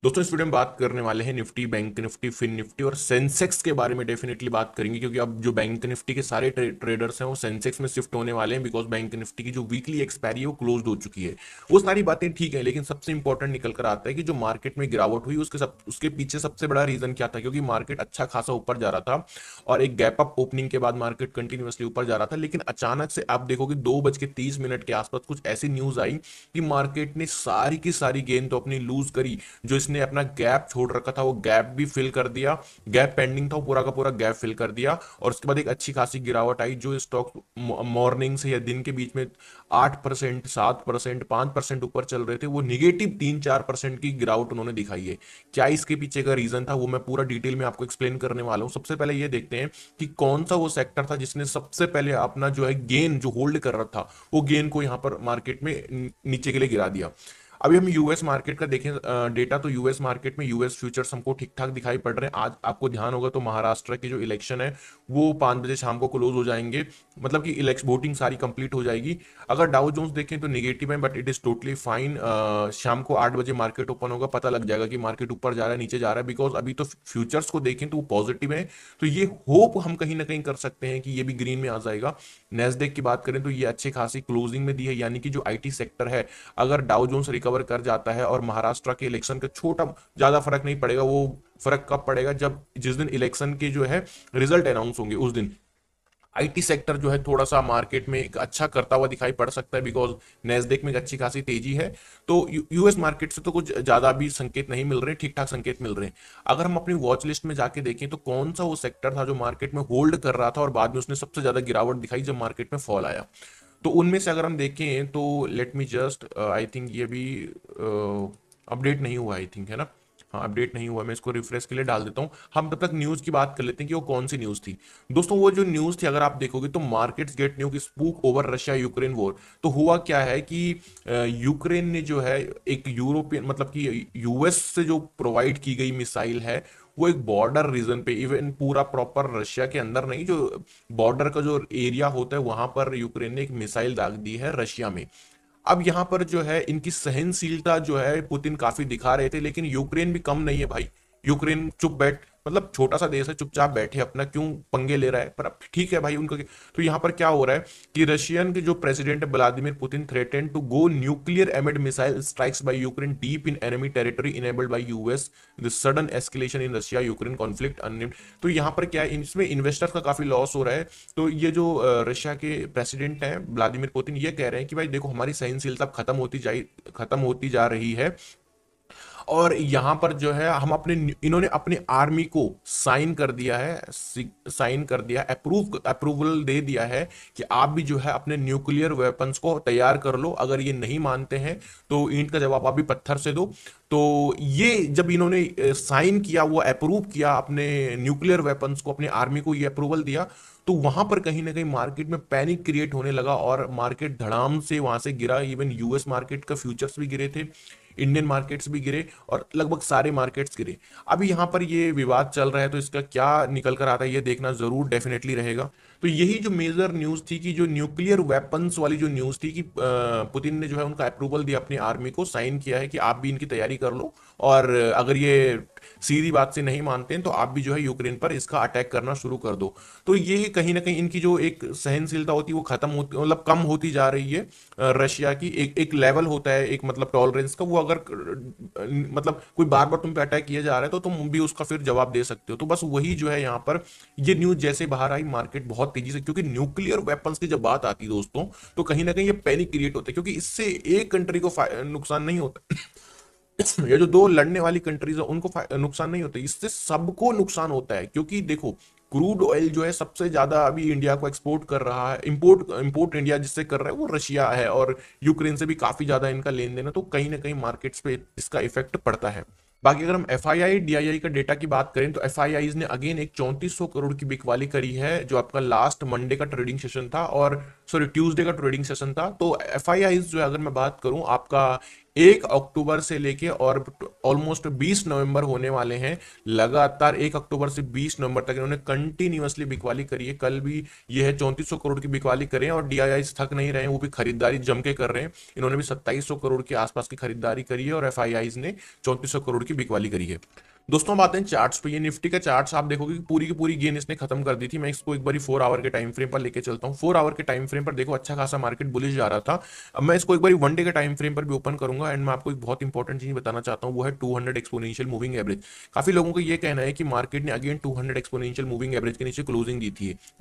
दोस्तों इस वीडियो में बात करने वाले हैं निफ्टी, बैंक निफ्टी, फिन निफ्टी और सेंसेक्स के बारे में डेफिनेटली बात करेंगे, क्योंकि अब जो बैंक निफ्टी के सारे ट्रेडर्स हैं वो सेंसेक्स में शिफ्ट होने वाले हैं, बिकॉज बैंक निफ्टी की जो वीकली एक्सपायरी है वो क्लोज हो चुकी है। वो सारी बातें ठीक है, लेकिन सबसे इंपॉर्टेंट निकल कर आता है कि जो मार्केट में गिरावट हुई उसके पीछे सबसे बड़ा रीजन क्या था, क्योंकि मार्केट अच्छा खासा ऊपर जा रहा था और एक गैप अप ओपनिंग के बाद मार्केट कंटिन्यूअसली ऊपर जा रहा था। लेकिन अचानक से आप देखोगे 2:30 के आसपास कुछ ऐसी न्यूज आई कि मार्केट ने सारी की सारी गेंद तो अपनी लूज करी। जो इसने अपना गैप छोड़ रखा था वो गैप भी फिल कर दिया, गैप पेंडिंग था वो पूरा का पूरा गैप फिल कर दिया। और उसके बाद एक अच्छी खासी गिरावट आई, जो स्टॉक मॉर्निंग से या दिन के बीच में 8%, 7%, 5% ऊपर चल रहे थे, वो निगेटिव 3-4% की गिरावट उन्होंने दिखाई है। क्या इसके पीछे का रीजन था वो मैं पूरा डिटेल में आपको एक्सप्लेन करने वाला हूं। सबसे पहले ये देखते हैं कि कौन सा वो सेक्टर था जिसने सबसे पहले अपना जो है गेन जो होल्ड कर रहा था वो गेन को यहां पर मार्केट में नीचे के लिए गिरा दिया। अभी हम यूएस मार्केट का देखें डेटा, तो यूएस मार्केट में यूएस फ्यूचर्स हमको ठीक ठाक दिखाई पड़ रहे हैं। आज आपको ध्यान होगा तो महाराष्ट्र के जो इलेक्शन है वो 5 बजे शाम को क्लोज हो जाएंगे, मतलब कि इलेक्शन वोटिंग सारी कंप्लीट हो जाएगी। अगर डाउ जोन्स देखें तो नेगेटिव है, but it is totally fine. शाम को 8 बजे मार्केट ओपन होगा, पता लग जाएगा कि मार्केट ऊपर जा रहा है नीचे जा रहा है, बिकॉज अभी तो फ्यूचर्स को देखें तो वो पॉजिटिव है। तो ये होप हम कहीं ना कहीं कर सकते हैं कि ये भी ग्रीन में आ जाएगा। नेस्डेक की बात करें तो ये अच्छे खासी क्लोजिंग में दी है, यानी कि जो आईटी सेक्टर है, अगर डाउ जोन्स रिकवर कर जाता है और महाराष्ट्र के इलेक्शन का छोटा ज्यादा फर्क नहीं पड़ेगा। वो फर्क कब पड़ेगा, जब जिस दिन इलेक्शन के जो है रिजल्ट अनाउंस होंगे उस दिन आईटी सेक्टर जो है थोड़ा सा मार्केट में एक अच्छा करता हुआ दिखाई पड़ सकता है, बिकॉज नेस्डेक में एक अच्छी खासी तेजी है। तो यूएस मार्केट से तो कुछ ज्यादा भी संकेत नहीं मिल रहे, ठीक ठाक संकेत मिल रहे हैं। अगर हम अपनी वॉच लिस्ट में जाके देखें तो कौन सा वो सेक्टर था जो मार्केट में होल्ड कर रहा था और बाद में उसने सबसे ज्यादा गिरावट दिखाई जब मार्केट में फॉल आया। तो उनमें से अगर हम देखें तो let me just, I think ये भी अपडेट नहीं हुआ, आई थिंक, है ना। हाँ, अपडेट नहीं हुआ, मैं इसको रिफ्रेश के लिए डाल देता हूँ। हम तब तक न्यूज की बात कर लेते हैं कि वो कौन सी न्यूज थी। दोस्तों वो जो न्यूज थी अगर आप देखोगे तो मार्केट्स गेट न्यू की spook over Russia Ukraine war. तो हुआ क्या है कि यूक्रेन ने जो है एक यूरोपियन, मतलब कि यूएस से जो प्रोवाइड की गई मिसाइल है वो एक बॉर्डर रीजन पे, इवन पूरा प्रॉपर रशिया के अंदर नहीं, जो बॉर्डर का जो एरिया होता है वहां पर यूक्रेन ने एक मिसाइल दाग दी है रशिया में। अब यहां पर जो है इनकी सहनशीलता जो है पुतिन काफी दिखा रहे थे, लेकिन यूक्रेन भी कम नहीं है भाई। यूक्रेन चुप बैठ, मतलब छोटा सा देश है, चुपचाप बैठे अपना क्यों पंगे ले रहा है, पर अब ठीक है भाई उनका। तो यहाँ पर क्या हो रहा है कि रशियन के जो प्रेसिडेंट है Vladimir Putin threaten to go nuclear amid missile strikes by Ukraine deep in enemy territory enabled by US, the sudden escalation in Russia Ukraine conflict unnamed. तो यहाँ पर क्या है, इसमें इन्वेस्टर्स का काफी लॉस हो रहा है। तो ये जो रशिया के प्रेसिडेंट हैं व्लादिमीर पुतिन, ये कह रहे हैं कि भाई देखो हमारी सहनशीलता खत्म होती जा रही है। और यहां पर जो है हम अपने, इन्होंने अपने आर्मी को साइन कर दिया है, साइन कर दिया, अप्रूवल दे दिया है कि आप भी जो है अपने न्यूक्लियर वेपन्स को तैयार कर लो। अगर ये नहीं मानते हैं तो ईंट का जवाब आप भी पत्थर से दो। तो ये जब इन्होंने साइन किया, वो अप्रूव किया अपने न्यूक्लियर वेपन्स को, अपने आर्मी को ये अप्रूवल दिया, तो वहां पर कहीं ना कहीं मार्केट में पैनिक क्रिएट होने लगा और मार्केट धड़ाम से वहां से गिरा। इवन यूएस मार्केट का फ्यूचर्स भी गिरे थे, इंडियन मार्केट्स भी गिरे और लगभग सारे मार्केट्स गिरे। अभी यहाँ पर ये विवाद चल रहा है, तो इसका क्या निकल कर आता है ये देखना जरूर डेफिनेटली रहेगा। तो यही जो मेजर न्यूज थी कि जो न्यूक्लियर वेपन्स वाली जो न्यूज थी कि पुतिन ने जो है उनका अप्रूवल दिया, अपनी आर्मी को साइन किया है कि आप भी इनकी तैयारी कर लो, और अगर ये सीधी बात से नहीं मानते हैं तो आप भी जो है यूक्रेन पर इसका अटैक करना शुरू कर दो। तो ये कहीं ना कहीं इनकी जो एक सहनशीलता होती है वो खत्म होती, मतलब कम होती जा रही है। रशिया की एक एक लेवल होता है, एक मतलब टॉलरेंस का, वो अगर मतलब कोई बार बार तुम पे अटैक किया जा रहा है तो तुम भी उसका फिर जवाब दे सकते हो। तो बस वही जो है यहाँ पर ये न्यूज जैसे बाहर आई, मार्केट बहुत तेजी से, क्योंकि न्यूक्लियर वेपन्स की जब बात आती है दोस्तों तो कहीं ना कहीं ये पैनिक क्रिएट होता है, क्योंकि इससे एक कंट्री को नुकसान नहीं होता। ये जो दो लड़ने वाली कंट्रीज है उनको नुकसान नहीं होता, इससे सबको नुकसान होता है। क्योंकि देखो क्रूड ऑयल जो है सबसे ज्यादा अभी इंडिया को एक्सपोर्ट कर रहा है, इंपोर्ट इंपोर्ट इंडिया जिससे कर रहा है वो रशिया है, और यूक्रेन से भी काफी ज्यादा इनका लेन देन है। तो कहीं ना कहीं मार्केट्स पे इसका इफेक्ट पड़ता है। बाकी अगर हम F I I D I आई का डेटा की बात करें तो एफ आई आई ने अगेन एक 3400 करोड़ की बिकवाली करी है, जो आपका लास्ट मंडे का ट्रेडिंग सेशन था, और सॉरी ट्यूसडे का ट्रेडिंग सेशन था। तो एफ आई आई जो है, अगर मैं बात करूं आपका 1 अक्टूबर से लेके और ऑलमोस्ट 20 नवंबर होने वाले हैं। लगातार 1 अक्टूबर से 20 नवंबर तक इन्होंने कंटिन्यूअसली बिकवाली करी है। कल भी ये है 3400 करोड़ की बिकवाली करें और डीआईआई थक नहीं रहे हैं, वो भी खरीदारी जम के कर रहे हैं। इन्होंने भी 2700 करोड़ के आसपास की खरीदारी करी है और एफआईआईज ने 3400 करोड़ की बिकवाली करी है। दोस्तों हम आते हैं चार्ट्स पे। ये निफ्टी का चार्ट्स आप देखोगे कि पूरी की पूरी गेन इसने खत्म कर दी थी। मैं इसको एक बारी 4 आवर के टाइम फ्रेम पर लेके चलता हूँ। 4 आवर के टाइम फ्रेम पर देखो अच्छा खासा मार्केट बुलिश जा रहा था। अब मैं इसको एक बारी 1 डे के टाइम फ्रेम पर भी ओपन करूंगा एंड मैं आपको एक बहुत इंपॉर्टेंट चीज बताना चाहता हूँ, वो है 200 एक्सपोनेंशियल मूविंग एवरेज। काफी लोगों को ये कहना है कि मार्केट ने अगेन 200 एक्सपोनेंशियल मूविंग एवरेज के नीचे क्लोजिंग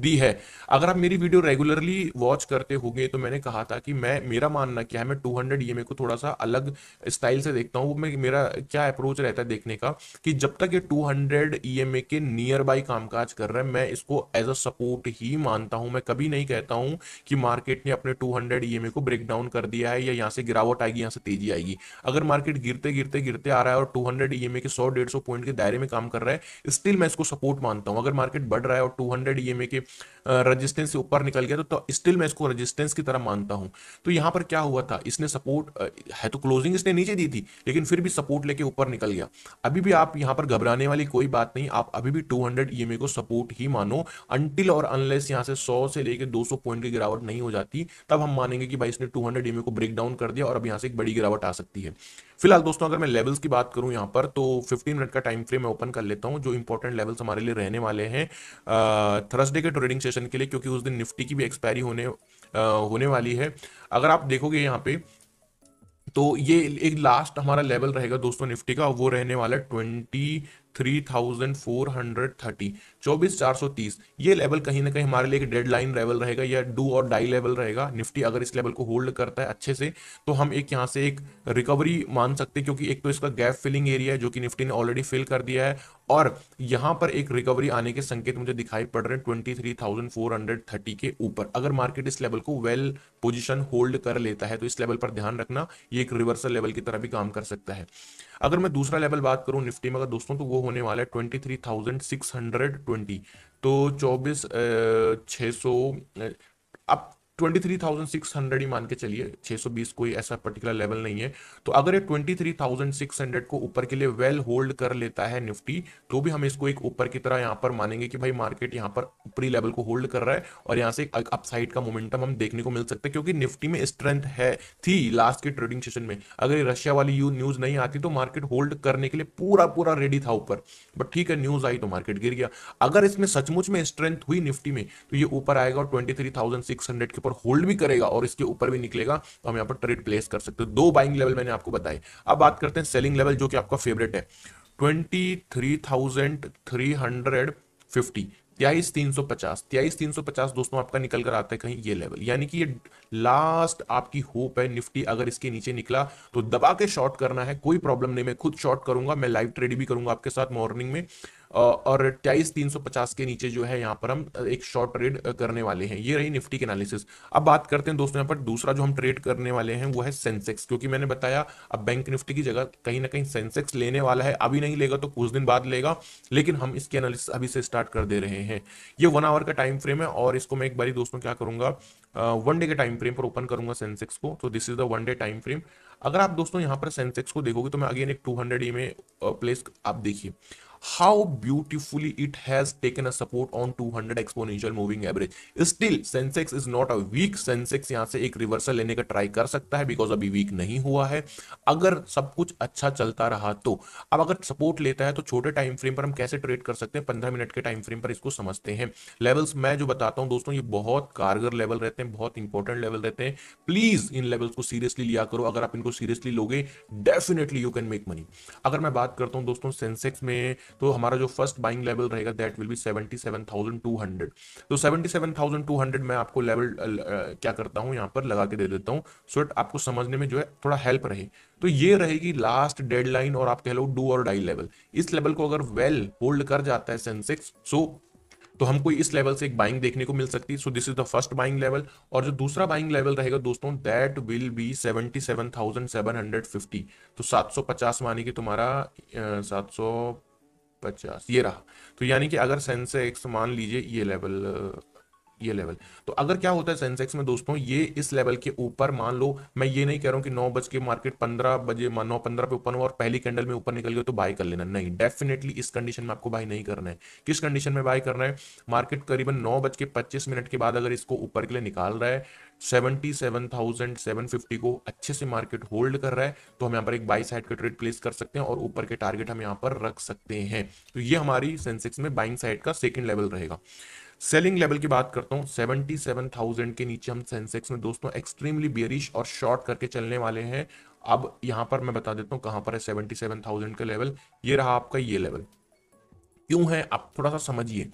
दी है। अगर आप मेरी वीडियो रेगुलरली वॉच करते होंगे तो मैंने कहा था कि मैं मेरा मानना क्या है, मैं 200 ईएमए को थोड़ा सा अलग स्टाइल से देखता हूँ। मैं मेरा क्या अप्रोच रहता है देखने का कि जब तक ये 200 ईएमए के नियर बाई कामकाज कर रहा है मैं इसको एज अ सपोर्ट ही मानता हूं। मैं कभी नहीं कहता हूं कि मार्केट ने अपने 200 ईएमए को ब्रेक डाउन कर दिया है या यहां से गिरावट आएगी, यहां से तेजी आएगी। अगर मार्केट गिरते गिरते गिरते आ रहा है और 200 ईएमए के 100-150 पॉइंट के दायरे में काम कर रहा है, स्टिल मैं इसको सपोर्ट मानता हूं। अगर मार्केट बढ़ रहा है और 200 ईएमए के रजिस्टेंस से ऊपर निकल गया तो स्टिल मैं इसको रजिस्टेंस की तरह मानता हूं। तो यहां पर क्या हुआ था, इसने सपोर्ट है तो क्लोजिंग इसने नीचे दी थी लेकिन फिर भी सपोर्ट लेके ऊपर निकल गया। अभी भी आप यहां पर घबराने वाली कोई बात नहीं, आप अभी भी 200 ईएमए को सपोर्ट ही मानो। अनटिल और अनलेस यहां से 100 से लेके 200 पॉइंट की गिरावट नहीं हो जाती तब हम मानेंगे कि भाई इसने 200 ईएमए को ब्रेक डाउन कर दिया और अब यहां से एक बड़ी गिरावट आ सकती है। फिलहाल दोस्तों अगर मैं लेवल्स की बात करूं यहां पर तो 15 मिनट का टाइम फ्रेम मैं ओपन कर लेता हूं। जो इंपॉर्टेंट लेवल्स हमारे लिए रहने वाले हैं थर्सडे के ट्रेडिंग सेशन के लिए, क्योंकि उस दिन निफ्टी की भी एक्सपायरी होने वाली है। अगर आप देखोगे यहाँ पे तो ये एक लास्ट हमारा लेवल रहेगा दोस्तों निफ्टी का, वो रहने वाला है 23,430, 24,430। ये लेवल कहीं ना कहीं हमारे लिए एक डेडलाइन लेवल रहेगा या डू और डाई लेवल रहेगा। निफ्टी अगर इस लेवल को होल्ड करता है अच्छे से तो हम एक यहाँ से एक रिकवरी मान सकते हैं, क्योंकि एक तो इसका गैप फिलिंग एरिया है जो कि निफ्टी ने ऑलरेडी फिल कर दिया है और यहाँ पर एक रिकवरी आने के संकेत मुझे दिखाई पड़ रहे हैं 23,430 के ऊपर। अगर मार्केट इस लेवल को वेल पोजीशन होल्ड कर लेता है तो इस लेवल पर ध्यान रखना, ये एक रिवर्सल लेवल की तरह भी काम कर सकता है। अगर मैं दूसरा लेवल बात करूं निफ्टी में अगर दोस्तों तो वो होने वाला है 23,620। तो 24,600 अब 23,600 ही मान के चलिए, 620 कोई ऐसा पर्टिकुलर लेवल नहीं है। तो अगर ये 23,600 को ऊपर के लिए वेल होल्ड कर लेता है निफ्टी तो भी हम इसको एक ऊपर की तरह यहाँ पर मानेंगे कि भाई मार्केट यहाँ पर ऊपरी लेवल को होल्ड कर रहा है और यहाँ से एक अपसाइड का मोमेंटम हम देखने को मिल सकता है, क्योंकि निफ्टी में स्ट्रेंथ है थी लास्ट के ट्रेडिंग सेशन में। अगर ये रशिया वाली न्यूज नहीं आती तो मार्केट होल्ड करने के लिए पूरा पूरा रेडी था ऊपर, बट ठीक है न्यूज आई तो मार्केट गिर गया। अगर इसमें सचमुच में स्ट्रेंथ हुई निफ्टी में तो ये ऊपर आएगा और 23,600 के ऊपर होल्ड भी करेगा और इसके ऊपर भी निकलेगा तो हम यहाँ पर ट्रेड प्लेस कर सकते हैं। दो बाइंग लेवल मैंने आपको बताए। अब बात करते हैं सेलिंग लेवल जो कि आपका फेवरेट है, 23,350, 23,350, 23,350 दोस्तों आपका निकल कर आता है कहीं ये लेवल, यानी कि ये लास्ट आपकी होप है। निफ्टी अगर इसके नीचे निकला तो दबा के शॉर्ट करना है, कोई प्रॉब्लम नहीं, मैं खुद शॉर्ट करूंगा, मैं लाइव ट्रेड भी करूंगा आपके साथ मॉर्निंग में। और 23,350 के नीचे जो है यहाँ पर हम एक शॉर्ट ट्रेड करने वाले हैं। ये रही निफ्टी की एनालिसिस। अब बात करते हैं दोस्तों यहाँ पर दूसरा जो हम ट्रेड करने वाले हैं वो है सेंसेक्स, क्योंकि मैंने बताया अब बैंक निफ्टी की जगह कहीं ना कहीं सेंसेक्स लेने वाला है। अभी नहीं लेगा तो कुछ दिन बाद लेगा, लेकिन हम इसकी एनालिसिस अभी से स्टार्ट कर दे रहे हैं। ये 1 आवर का टाइम फ्रेम है और इसको मैं एक बारी दोस्तों क्या करूंगा 1 डे के टाइम फ्रेम पर ओपन करूंगा सेंसेक्स को। तो this is the 1 day time frame. अगर आप दोस्तों यहाँ पर सेंसेक्स को देखोगे तो मैं अगेन एक 200 में प्लेस, आप देखिए how beautifully it has taken a support on 200 exponential moving average. Still Sensex is not a weak. Sensex यहां से एक रिवर्सल लेने का ट्राई कर सकता है बिकॉज अभी वीक नहीं हुआ है अगर सब कुछ अच्छा चलता रहा तो। अब अगर सपोर्ट लेता है तो छोटे टाइम फ्रेम पर हम कैसे ट्रेड कर सकते हैं, 15 मिनट के टाइम फ्रेम पर इसको समझते हैं। लेवल्स मैं जो बताता हूं दोस्तों ये बहुत कारगर लेवल रहते हैं, बहुत इंपॉर्टेंट लेवल रहते हैं। प्लीज इन लेवल्स को सीरियसली लिया करो, अगर आप इनको सीरियसली लोगे definitely you can make money. अगर मैं बात करता हूं दोस्तों सेंसेक्स में तो हमारा जो फर्स्ट बाइंग लेवल रहेगा दैट विल बी 77,200। तो 77,200 मैं आपको लेवल क्या करता हूं यहाँ पर लगा के दे देता हूं सो दैट आपको समझने में जो है थोड़ा हेल्प रहे। तो ये रहेगी लास्ट डेडलाइन और आप कह लो डू और डाई लेवल। इस लेवल को अगर वेल होल्ड कर जाता है सेंसेक्स तो हमको इस लेवल से एक बाइंग देखने को मिल सकती है। So this is the first buying level. और जो दूसरा बाइंग लेवल रहेगा दोस्तों दैट विल बी 77,750। तो 750 मानी कि तुम्हारा 750 ये रहा। तो यानी कि अगर सेंसेक्स मान लीजिए ये लेवल ये लेवल। तो अगर क्या होता है सेंसेक्स में दोस्तों, ये इस लेवल के ऊपर, मान लो मैं ये नहीं कह रहा हूं कि 9 बज के मार्केट 15 बजे 9:15 पे ओपन हुआ और पहली कैंडल में ऊपर निकल गया तो बाय कर लेना, नहीं, डेफिनेटली इस कंडीशन में आपको बाय नहीं करना है। किस कंडीशन में बाय करना है, मार्केट करीबन 9:25 के बाद अगर इसको ऊपर के लिए निकाल रहा है, 77,750 को अच्छे से मार्केट होल्ड कर रहा है, तो हम यहाँ पर एक बाई साइड का ट्रेड प्लेस कर सकते हैं और ऊपर के टारगेट हम यहाँ पर रख सकते हैं। तो ये हमारी सेंसेक्स में बाइंग साइड का सेकंड लेवल रहेगा। सेलिंग लेवल की बात करता हूं, 77,000 के नीचे हम सेंसेक्स में दोस्तों एक्सट्रीमली बियरिश और शॉर्ट करके चलने वाले हैं। अब यहां पर मैं बता देता हूं कहां पर है 77,000 का लेवल, ये रहा आपका ये लेवल। क्यों है आप थोड़ा सा समझिए,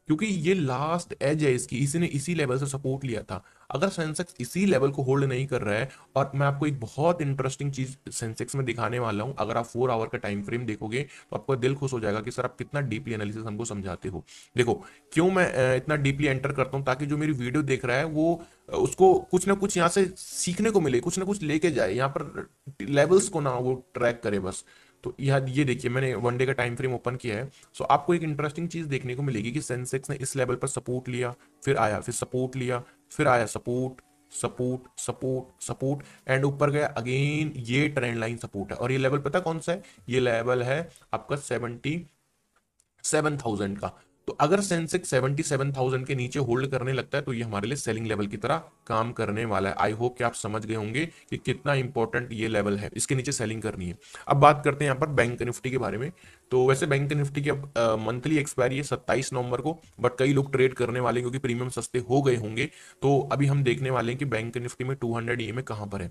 क्योंकि ये लास्ट एज है इसकी, इसी ने इसी लेवल से सपोर्ट लिया था। अगर सेंसेक्स इसी लेवल को होल्ड नहीं कर रहा है, और मैं आपको एक बहुत इंटरेस्टिंग चीज सेंसेक्स में दिखाने वाला हूं, अगर आप 4 आवर का टाइम फ्रेम देखोगे तो आपको दिल खुश हो जाएगा कि सर आप कितना डीपली एनालिसिस हमको समझाते हो। देखो क्यों मैं इतना डीपली एंटर करता हूं, ताकि जो मेरी वीडियो देख रहा है वो उसको कुछ ना कुछ यहाँ से सीखने को मिले, कुछ ना कुछ लेके जाए, यहाँ पर लेवल्स को ना वो ट्रैक करे बस। तो यह ये देखिए मैंने 1 डे का टाइम फ्रेम ओपन किया है। सो आपको एक इंटरेस्टिंग चीज देखने को मिलेगी कि सेंसेक्स ने इस लेवल पर सपोर्ट लिया, फिर आया, फिर सपोर्ट लिया, फिर आया, support support support support and ऊपर गया अगेन, ये ट्रेंड लाइन सपोर्ट है। और ये लेवल पता कौन सा है, ये लेवल है आपका 77,000 का। तो अगर सेंसेक्स 77,000 के नीचे होल्ड करने लगता है तो ये हमारे लिए सेलिंग लेवल की तरह काम करने वाला है। आई होप कि आप समझ गए होंगे कि कितना इंपॉर्टेंट ये लेवल है, इसके नीचे सेलिंग करनी है। अब बात करते हैं यहाँ पर बैंक निफ्टी के बारे में। तो वैसे बैंक निफ्टी की अब मंथली एक्सपायरी है 27 नवंबर को, बट कई लोग ट्रेड करने वाले क्योंकि प्रीमियम सस्ते हो गए होंगे। तो अभी हम देखने वाले हैं कि बैंक निफ्टी में 200 ईएमए कहां पर है।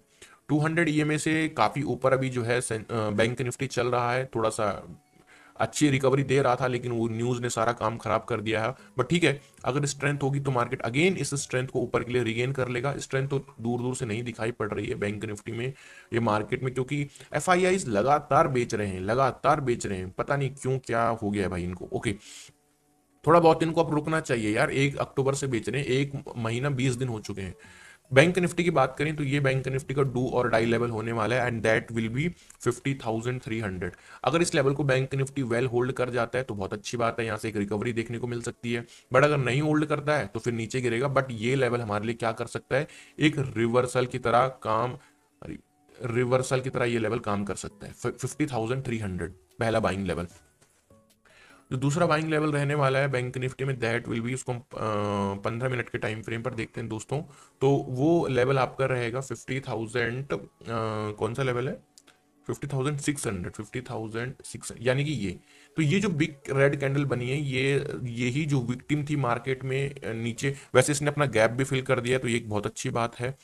200 ईएमए से काफी ऊपर अभी जो है बैंक निफ्टी चल रहा है, थोड़ा सा अच्छी रिकवरी दे रहा था, लेकिन वो न्यूज ने सारा काम खराब कर दिया है। बट ठीक है, अगर स्ट्रेंथ होगी तो मार्केट अगेन इस स्ट्रेंथ को ऊपर के लिए रिगेन कर लेगा। स्ट्रेंथ तो दूर दूर से नहीं दिखाई पड़ रही है बैंक निफ्टी में, ये मार्केट में, क्योंकि एफआईआईज लगातार बेच रहे हैं, लगातार बेच रहे हैं, पता नहीं क्यों, क्या हो गया है भाई इनको। ओके, थोड़ा बहुत इनको अब रुकना चाहिए यार, 1 अक्टूबर से बेच रहे हैं, 1 महीना 20 दिन हो चुके हैं। बैंक निफ्टी की बात करें तो ये बैंक निफ्टी का डू और डाई लेवल होने वाला है, एंड दैट विल बी 50,300। अगर इस लेवल को बैंक निफ्टी वेल होल्ड कर जाता है तो बहुत अच्छी बात है, यहाँ से एक रिकवरी देखने को मिल सकती है। बट अगर नहीं होल्ड करता है तो फिर नीचे गिरेगा। बट ये लेवल हमारे लिए क्या कर सकता है, एक रिवर्सल की तरह काम, रिवर्सल की तरह ये लेवल काम कर सकता है। 50,300 पहला बाइंग लेवल। जो दूसरा बाइंग लेवल रहने वाला है बैंक निफ्टी में, दैट विल बी, उसको 15 मिनट के टाइम फ्रेम पर देखते हैं दोस्तों। तो वो लेवल आपका रहेगा 50,000, कौन सा लेवल है, 50,600, 50,600, यानी कि ये। तो ये जो बिग रेड कैंडल बनी है, ये यही जो विक्टिम थी मार्केट में नीचे, वैसे इसने अपना गैप भी फिल कर दिया, तो ये एक बहुत अच्छी बात है।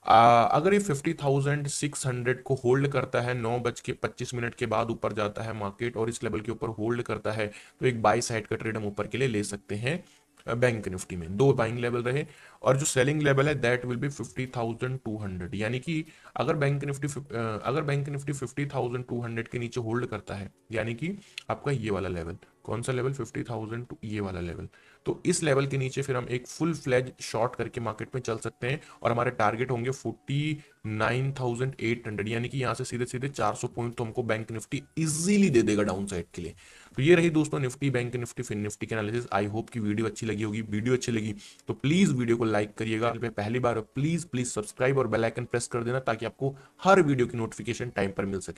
अगर ये 50,600 को होल्ड करता है, 9:25 के बाद ऊपर जाता है मार्केट और इस लेवल के ऊपर होल्ड करता है, तो एक बाई साइड का ट्रेड हम ऊपर के लिए ले सकते हैं। बैंक निफ्टी में दो बाइंग लेवल रहे, और जो सेलिंग लेवल है दैट विल बी 50,200। यानी कि अगर बैंक निफ्टी 50,200 के नीचे होल्ड करता है, यानी कि आपका ये वाला लेवल, कौन सा लेवल, 50,000, ये वाला लेवल, तो इस लेवल के नीचे फिर हम एक फुल फ्लेज शॉर्ट करके मार्केट में चल सकते हैं, और हमारे टारगेट होंगे 49,800। यानी कि यहाँ से सीधे सीधे 400 पॉइंट तो हमको बैंक निफ्टी इजीली दे देगा डाउन साइड के लिए। तो ये रही दोस्तों निफ्टी, बैंक निफ्टी, फिन निफ्टी के एनालिसिस। आई होप की वीडियो अच्छी लगी होगी। वीडियो अच्छी लगी तो प्लीज वीडियो को लाइक करिएगा, पहली बार प्लीज प्लीज सब्सक्राइब और बेल आइकन प्रेस कर देना, ताकि आपको हर वीडियो की नोटिफिकेशन टाइम पर मिल सके।